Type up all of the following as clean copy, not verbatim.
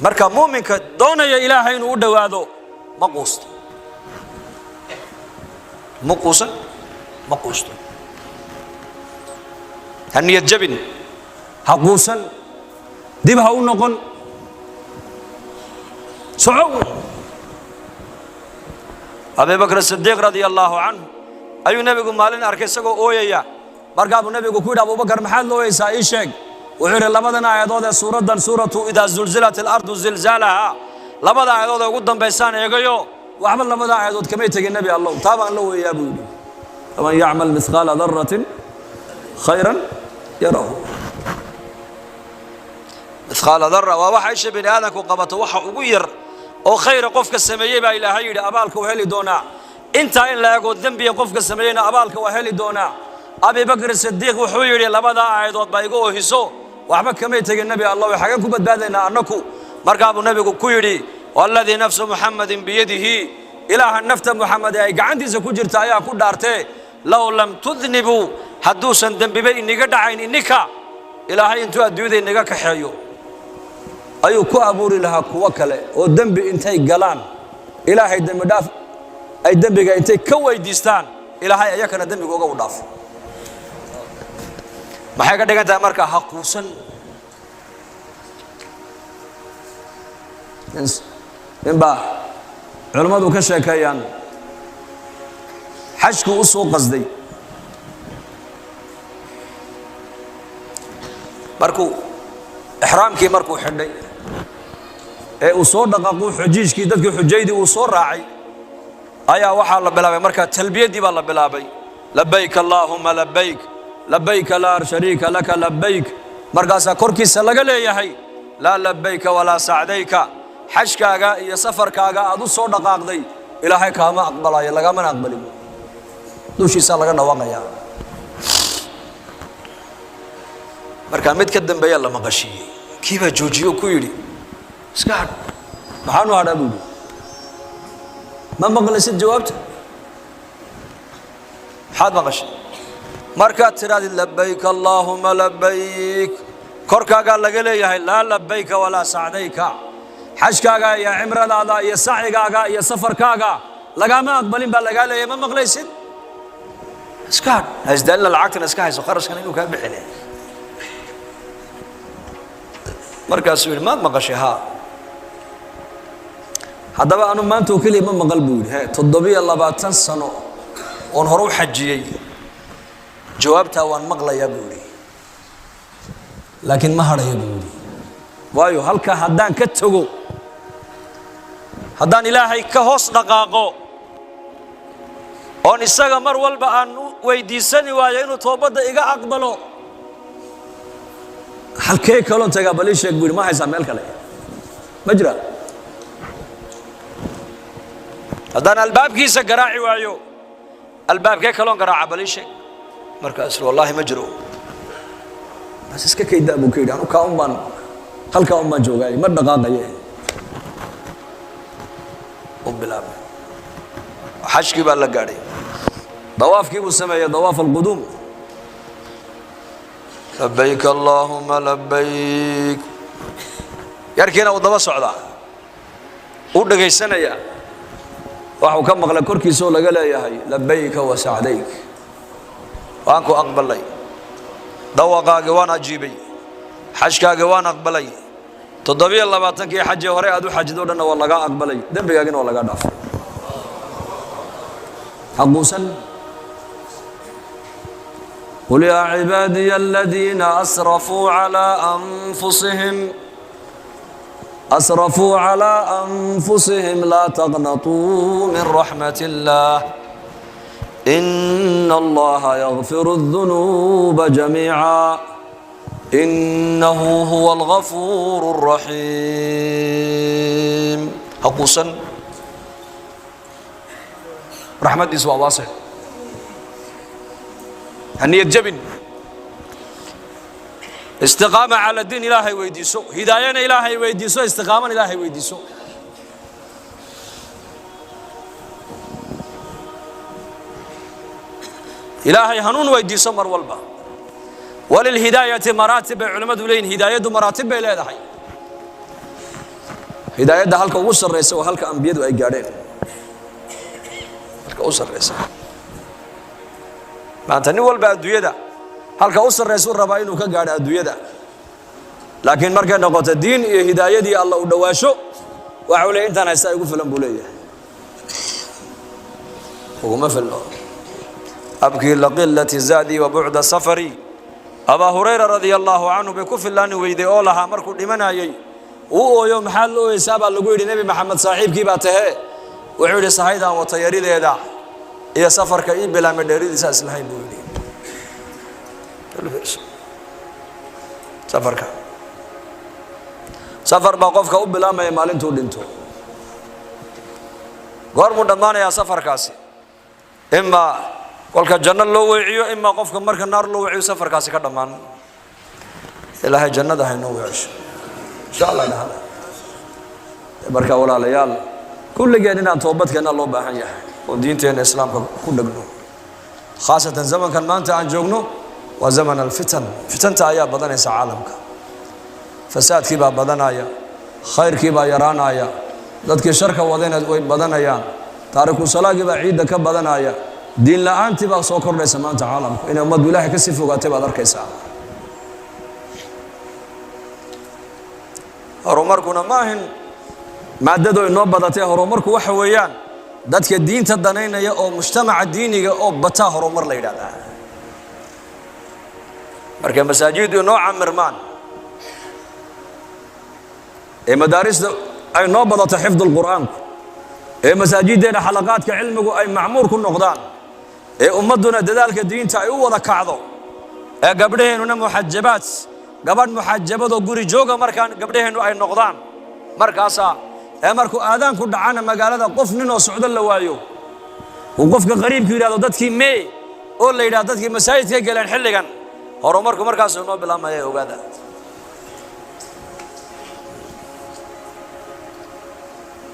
marka muuminka doonaya ilaahay inuu u dhawaado ma quusto haniyad jabin ha quusan dib ha u noqon socow Abu Bakr as-Siddiq radiyallahu anhu ayuu nabigu maalin arkay isagoo ooyaya markaa buu nabigu ku yidhi Abu Bakr maxaad looyaysaa ii sheeg wuxuu yidhi labadan aayadood ee suuradan suuratu idaa zulzilat al-ardu zilzaalaha labada aayadood ee ugu dambaysaan eegayo waxba labada aayadood kamay tagin nabi Allah taabaan la weeyaa buu yidhi man ya'mal mithqala dharratin khayran yarahu mithqala dharra waa waxa isha bini aadanku qabato waxa ugu yar oo khayr qofka sameeyay baa ilaahay yidhi abaalka waa heli doonaa inta in la eego dambiga qofka sameeyayna abaalka waa heli doonaa Abu Bakr as-Siddiq wuxuu yidhi labada aayadood baa iga oohiso waxba kamay tagin nabi Allah waxa ku badbaadayna annaku markaa buu nabigu ku yidhi walladii nafsu muhammadin biyadihi ilaaha nafta muhammad ay gacantiisa ku jirta ayaa ku dhaartay law lam tudnibu haduusan dambiba iniga dhacayn inika ilaahay intuu adduunyada inaga kaxeeyo ayuu ku abuuri lahaa kuwa kale oo dambi intay galaan ilaahay dambi dhaaf ay dambiga intay ka weydiistaan ilaahay ayakana dambigooga u dhaafo maxay ka dhigan tahay marka haquusan inba culimadu ka sheekeeyaan xajku u soo qasday markuu ihraamkii markuu xidhay ee uu soo dhaqaaqo xujiijkii dadkii xujaydii uu soo raacay ayaa waxa la bilaabay marka talbiyadii baa la bilaabay labbayk allahumma labbayk labbayk la sharika laka labbayk markaas korkiisa laga leeyahay la labbayk wala sa'dayka xajkaaga iyo safarkaaga aad u soo dhaqaaqday ilaahay kaama aqbalayo laga ma aqbalin dushiisa laga dhawaaqaya marka mid ka dambeeya la maqashiyay kiiba joojiyo ku yiri iska had maxaanu hadhaabuu ma maqlaysid jawaabta xad maqashay marka tiraadi labbayk allahumma labbayk korkaaga laga leeyahay la labbayk wala sa'dayka xajkaaga iyo cimradaada iyo sacigaaga iyo safarkaaga laga ma aqbalin ba laga leeyahay ma maqlaysid iska had hasdalna lacagtana iska hayso qarashkan inuu ka bixinay markaas uu ma maqashay ha hadaba aanu maanta oo kaliya ma maqal buu yiri 720 sano oo hore u xajiyay jawaabta waan maqlayaa buu yiri laakiin ma harayo buu yiri waayo halka haddaan ka tago haddaan ilaahay ka hoos dhaqaaqo oo isaga mar walba aan weydiisani waayo inuu toobada iga aqbalo halkee kaloo taga bal sheeg buu ma haysa meel kale ma jira haddaan albaabkiisa garaaci waayo albaabkee kaloo garaaca bal sheeg markaas wallahi ma jiro bas iska kayda buu kayda anu ka umman halka umman joogay ma dhaqaaqay oo bilaab xajkii baa la gaaray dawaafkii buu sameeyay dawaaf al-qudum labbayk allahumma labbayk yarkiina uu daba socda uu dhageysanaya waxa uu ka maqlay korkiisa oo laga leeyahay labbayk wa sa'dayk waan ku aqbalay dawaqaaga waan ajiibay xajkaaga waan aqbalay 720 xajje hore aad u xajido dhan waa laga aqbalay dambigaagina waa laga dhaafay haquusan قل يا عبادي الذين أسرفوا على أنفسهم لا تقنطوا من رحمة الله إن الله يغفر الذنوب جميعا إنه هو الغفور الرحيم حقوسا رحمة إسوا واسع هني الجبن استقامة على الدين إلهي ويديسو هداية إلهي ويديسو استقامة إلهي ويديسو إلهي هنون ويديسو مر والبا وللهداية مراتب علماء دولين هداية مراتب إلى هاي hidaayadda halka ugu sarreysa waa halka ambiyadu ay gaadheen halka u sarreysa maanta nin walba adduunyada halka u sarreysa uu rabaa inuu ka gaadho adduunyada laakiin markay noqoto diin iyo hidaayadii alla u dhawaasho waxa uu leeyahay intaan haysta igu filan buu leeyahay uguma filno abkii laqillati zaadii wa bu'da safari abaa hurayra radiyallahu anhu bay ku filaani weyday oo lahaa markuu dhimanayay uu ooyo maxaa loo ooysaa baa lagu yidhi nebi maxamed saaxiibkii baa tahe wuxuu yidhi sahaydaan wata yarideeda iyo safarka ii bilaamay dheeridiisa islahayn buu yidhi safar baa qofka u bilaamaya maalintuu dhinto goormuu dhammaanayaa safarkaasi ima kolka janno loo weeciyo ima qofka marka naar loo weeciyo safarkaasi ka dhammaan ilaahay jannada haynoo weecisho insha allah dhahada marka walaalayaal kulligeen inaan toobadkeena loo baahan yahay oo diinteena islaamka ku dhagno khaasatan zamankan maanta aan joogno waa zaman alfitan fitanta ayaa badanaysa caalamka fasaadkii baa badanaya khayrkii baa yaraanaya dadkii sharka wadayna way badanayaan taariku salaagii baa ciidda ka badanaya diin la'aantii baa soo kordhaysa maanta caalamka inay ummaddu ilaahay ka sii fogaatay baad arkaysaa horumarkuna ma ahin maadadu inoo badatay horumarku waxa weeyaan dadka diinta danaynaya oo mujtamaca diiniga oo bataa horumar la yidhaahdaa marka masaajidu inoo camirmaan ee madaarista ay noo badato xifd alqur'aanku ee masaajideena xalaqaadka cilmigu ay macmuur ku noqdaan ee ummaduna dadaalka diinta ay u wada kacdo ee gabdhaheenuna muxajabaad gabadh muxajabadoo guri jooga markaan gabdhaheenu ay noqdaan markaasa ee markuu aadaanku dhacana magaalada qof nin oo socdo la waayo uu qofka qariibku yidhahdo dadkii mee oo la yidhahdo dadkii masaajidka galeen xilligan horumarku markaasuu noo bilaabmaya ogaada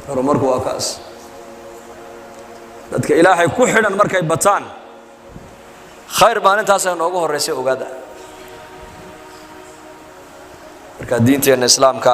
horumarku waa kaas dadka ilaahay ku xidhan markay bataan khayr maalintaasay noogu horreysay ogaada marka diinteena islaamka